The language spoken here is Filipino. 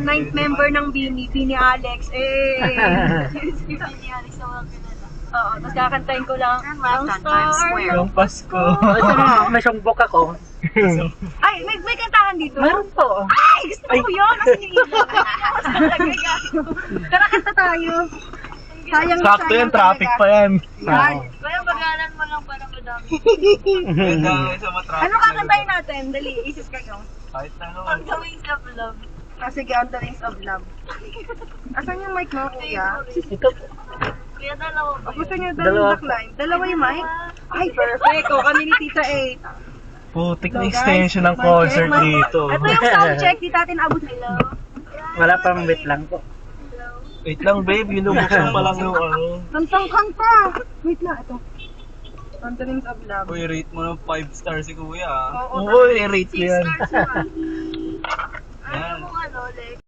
ninth member ng Bini Alex. Si Bini Alex na walang kilala. Oo, tapos kakantahin ko lang, ang star. Yung Pasko. May sumbok ako. Ay, may kantahan dito. Meron po. Ay, gusto ko yun. Kasi nililang. Tara, kanta tayo. Sayang Sakto yan, traffic pa yan. Yan. Kaya bagalan mo lang para madami. Ano kakantahin natin? Dali, isis kayo. Kahit ano. On the wings of love. Ah, sige, On the Wings of Love. Asan yung mic mo, kuya? Ito po. Kaya dalawa ba? Gusto niyo Dalawa dalawang po. backline? Dalawa yung mic? Ay, perfect. O, kami ni Tita 8. Putik So, na guys, extension ng mic concert check, mic- dito. Ito yung sound check. Di natin abot. Hello? Wala pang wait lang po. Hello? Wait lang babe, binubuksan pa lang yung ano. Kantang kanta. Wait lang, ito. On the Wings of Love. Uy, rate mo ng 5 stars si Kuya. Oo, Oo, i-rate ko 6 yan. stars naman. Ano mo ano, Lex?